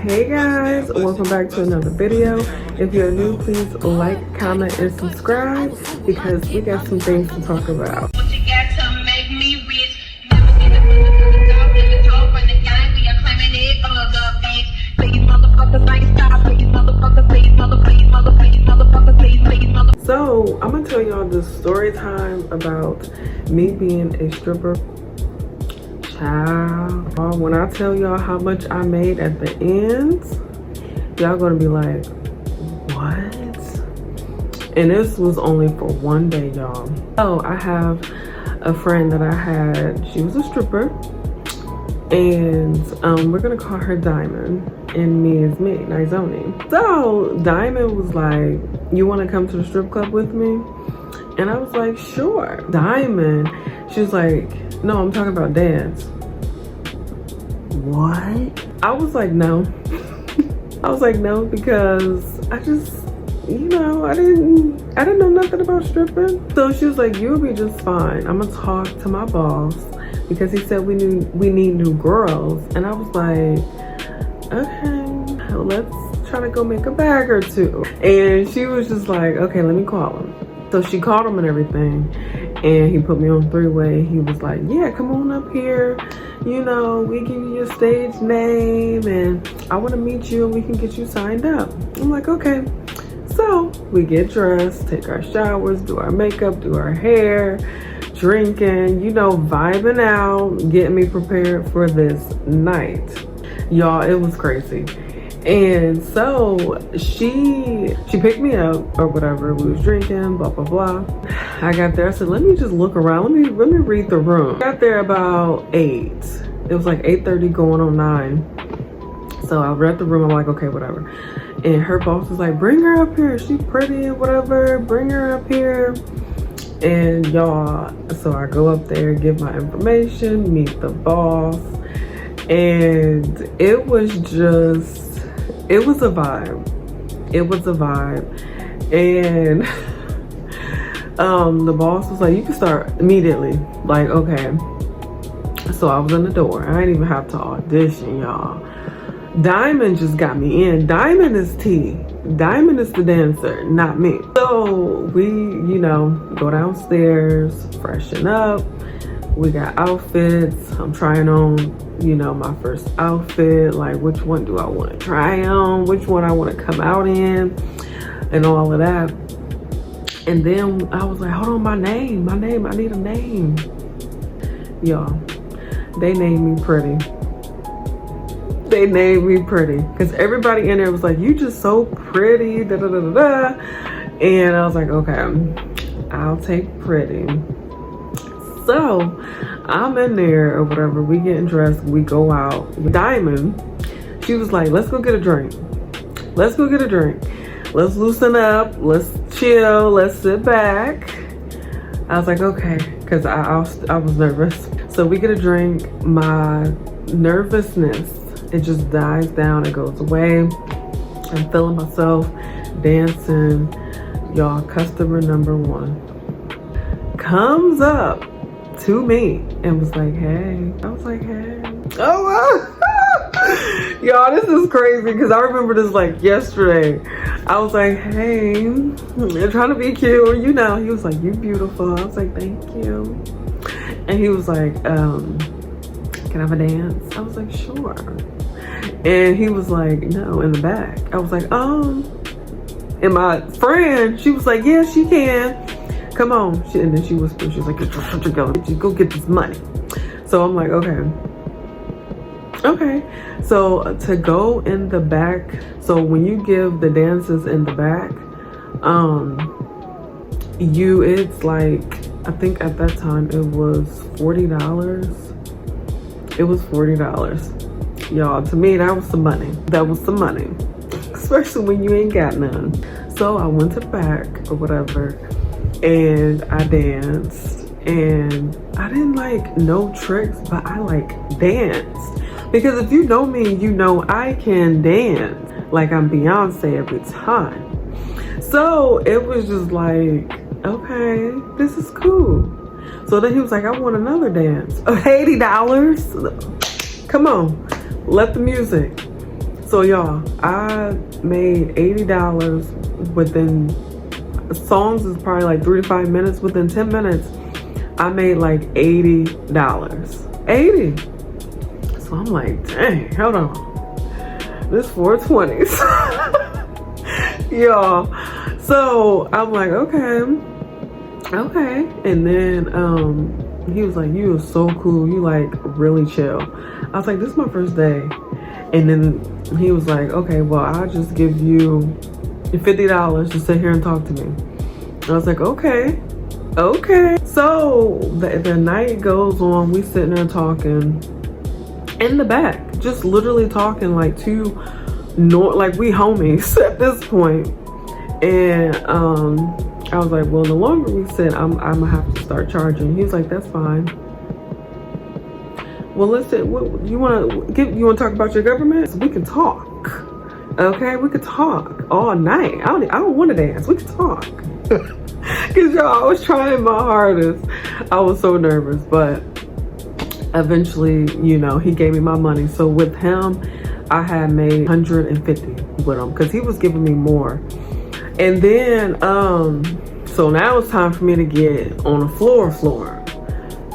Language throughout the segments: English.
Hey guys, welcome back to another video. If you're new, please like, comment, and subscribe because we got some things to talk about. What you got to make me rich? Never see the dog in the talk from the gang. We are claiming it on the bitch. Please, motherfuckers, ain't stop. Please, motherfuckers, please, motherfuckers, please, motherfuckers. So, I'm gonna tell y'all this story time about me being a stripper. Child, when I tell y'all how much I made at the end, y'all gonna be like, what? And this was only for one day, y'all. Oh, I have a friend that I had, she was a stripper, and we're gonna call her Diamond, and me is me, Nizoni. So Diamond was like, you wanna come to the strip club with me? And I was like, sure. Diamond, she was like, no, I'm talking about dance. What? I was like, no. I was like, no, because I just, you know, I didn't know nothing about stripping. So she was like, you'll be just fine. I'm gonna talk to my boss because he said we need new girls. And I was like, okay, let's try to go make a bag or two. And she was just like, okay, let me call him. So she called him and everything, and he put me on three-way. He was like, yeah, come on up here. You know, we give you your stage name, and I want to meet you, and we can get you signed up. I'm like, okay. So we get dressed, take our showers, do our makeup, do our hair, drinking, you know, vibing out, getting me prepared for this night. Y'all, it was crazy. And so she picked me up or whatever. We was drinking, blah, blah, blah. I got there. I said, let me just look around. Let me read the room. I got there about 8. It was like 8:30 going on 9. So I read the room. I'm like, okay, whatever. And her boss was like, bring her up here. She's pretty and whatever. Bring her up here. And y'all, so I go up there, give my information, meet the boss. And it was a vibe. It was a vibe. And the boss was like, you can start immediately. Like, okay. So I was in the door. I didn't even have to audition, y'all. Diamond just got me in. Diamond is T. Diamond is the dancer, not me. So we, you know, go downstairs, freshen up. We got outfits. I'm trying on, you know, my first outfit. Like, which one do I want to try on? Which one I want to come out in? And all of that. And then I was like, hold on, my name. I need a name. Y'all, they named me Pretty. They named me Pretty. Because everybody in there was like, you just so pretty, da da da da da. And I was like, okay, I'll take Pretty. So I'm in there or whatever, we getting dressed, we go out. Diamond, she was like, let's go get a drink. Let's go get a drink. Let's loosen up, let's chill, let's sit back. I was like, okay, because I was nervous. So we get a drink, my nervousness, it just dies down, it goes away. I'm feeling myself, dancing. Y'all, customer number 1 comes up to me and was like, hey. I was like, hey. Oh, wow. Y'all, this is crazy because I remember this like yesterday. I was like, hey, I'm trying to be cute, you know. He was like, you beautiful. I was like, thank you. And he was like, can I have a dance? I was like, sure. And he was like, no, in the back. I was like, and my friend, she was like, yeah, she can. Come on. And then she whispered, she was like, go get this money. So I'm like, okay. So to go in the back, so when you give the dances in the back, it's like, I think at that time it was $40. It was $40. Y'all, to me, that was some money. That was some money. Especially when you ain't got none. So I went to the back or whatever, and I danced, and I didn't like no tricks, but I like danced. Because if you know me, you know I can dance. Like I'm Beyonce every time. So it was just like, okay, this is cool. So then he was like, I want another dance. $80? Come on, let the music. So y'all, I made $80 within, songs is probably like 3 to 5 minutes. Within 10 minutes, I made like $80. 80. So I'm like, dang, hold on. This 420s. Y'all. So I'm like, okay. And then he was like, you are so cool. You like really chill. I was like, this is my first day. And then he was like, okay, well, I'll just give you $50 to sit here and talk to me. I was like, okay. So the night goes on. We sitting there talking in the back, just literally talking like two, like we homies at this point. And I was like, well, the longer we sit, I'm gonna have to start charging. He's like, that's fine. Well, listen, what you want to talk about your government? We can talk. Okay, we could talk all night. I don't want to dance. We could talk. Cause y'all, I was trying my hardest. I was so nervous, but eventually, you know, he gave me my money. So with him, I had made 150 with him because he was giving me more. And then, so now it's time for me to get on the floor.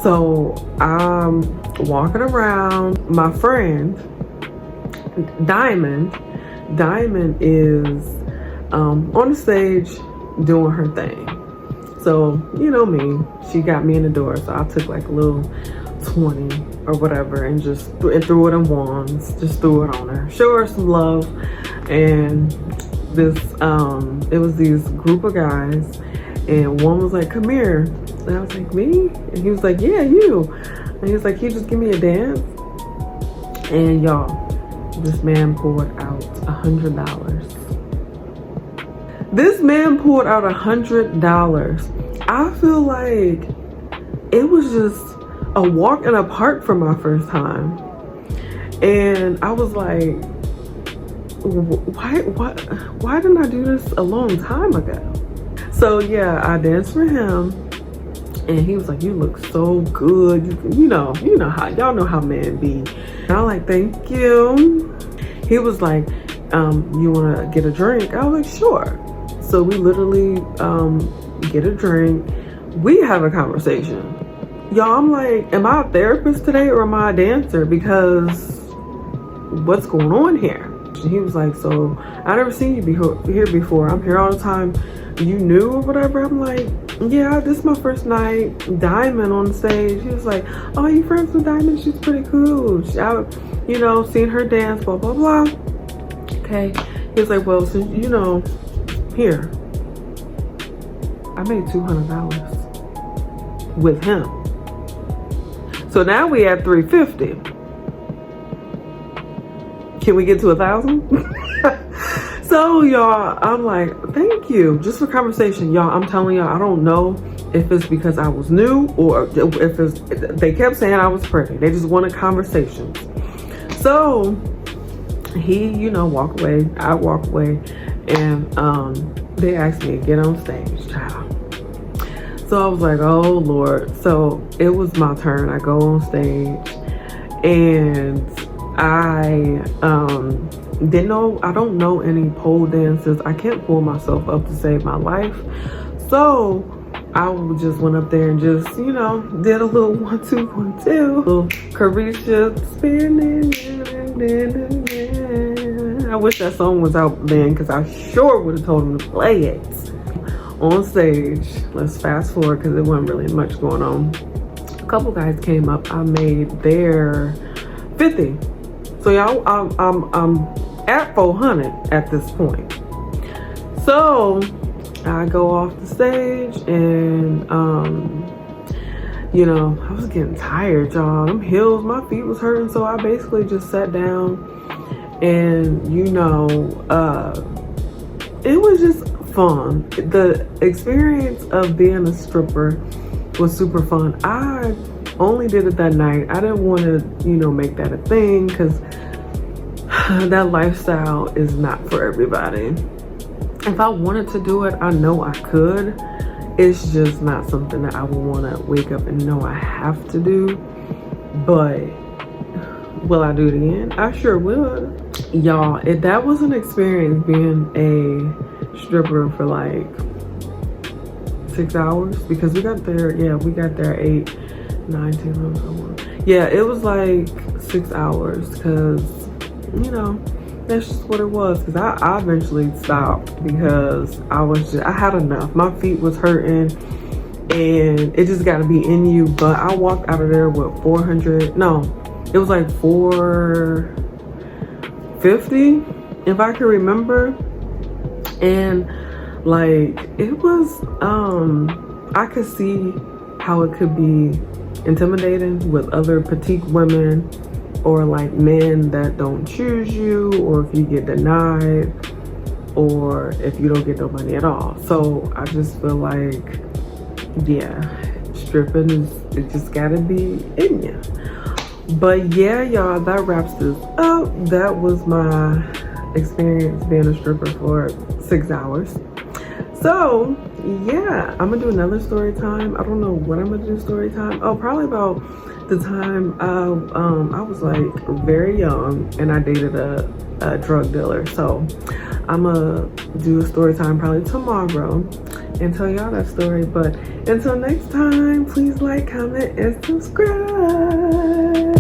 So I'm walking around. My friend, Diamond is on the stage doing her thing. So, you know me, she got me in the door. So I took like a little 20 or whatever and just threw it in wands. Just threw it on her. Show her some love. And this, it was these group of guys. And one was like, come here. And I was like, me? And he was like, yeah, you. And he was like, can you just give me a dance? And y'all, this man pulled out $100. This man pulled out $100. I feel like it was just a walk in the park for my first time. And I was like, why didn't I do this a long time ago? So yeah, I danced for him. And he was like, you look so good. You know how, y'all know how men be. And I'm like, thank you. He was like, you want to get a drink? I was like, sure. So we literally get a drink. We have a conversation. Y'all, I'm like, am I a therapist today or am I a dancer? Because what's going on here? He was like, so I never seen you here before. I'm here all the time. You knew or whatever? I'm like, yeah, this is my first night. Diamond on the stage. He was like, oh, you friends with Diamond? She's pretty cool. You know, seen her dance, blah, blah, blah. Okay. He was like, well, since you know, here. I made $200 with him. So now we at $350. Can we get to 1,000? So y'all, I'm like, thank you, just for conversation. Y'all, I'm telling y'all, I don't know if it's because I was new or if it's, they kept saying I was pretty. They just wanted conversations. So he, you know, walk away, I walk away, and they asked me to get on stage, child. So I was like, oh Lord. So it was my turn. I go on stage and I don't know any pole dances. I can't pull myself up to save my life. So I just went up there and just, you know, did a little 1, 2, 1, 2. Little Carisha spinning. I wish that song was out then because I sure would have told him to play it. On stage, let's fast forward because there wasn't really much going on. A couple guys came up. I made their 50. So y'all, I'm at 400 at this point. So I go off the stage and you know, I was getting tired, y'all. Them heels, my feet was hurting. So I basically just sat down and, you know, it was just fun. The experience of being a stripper was super fun. I only did it that night. I didn't want to, you know, make that a thing because that lifestyle is not for everybody. If I wanted to do it, I know I could. It's just not something that I would want to wake up and know I have to do. But will I do it again? I sure would. y'all, that was an experience being a stripper for like 6 hours, because we got there, yeah, we got there 8, 9, 10, 11, 12. Yeah, it was like 6 hours, because, you know, that's just what it was. Because I eventually stopped because I had enough. My feet was hurting and it just got to be in you. But I walked out of there with 400, no, it was like 450 if I can remember. And like, it was I could see how it could be intimidating with other petite women, or like men that don't choose you, or if you get denied, or if you don't get no money at all. So I just feel like, yeah, stripping it just gotta be in you. But yeah, y'all, that wraps this up. That was my experience being a stripper for 6 hours. So yeah, I'm gonna do another story time. I don't know what I'm gonna do story time. Oh, probably about the time I was like very young and I dated a drug dealer. So I'm gonna do a story time probably tomorrow and tell y'all that story. But until next time, please like, comment, and subscribe.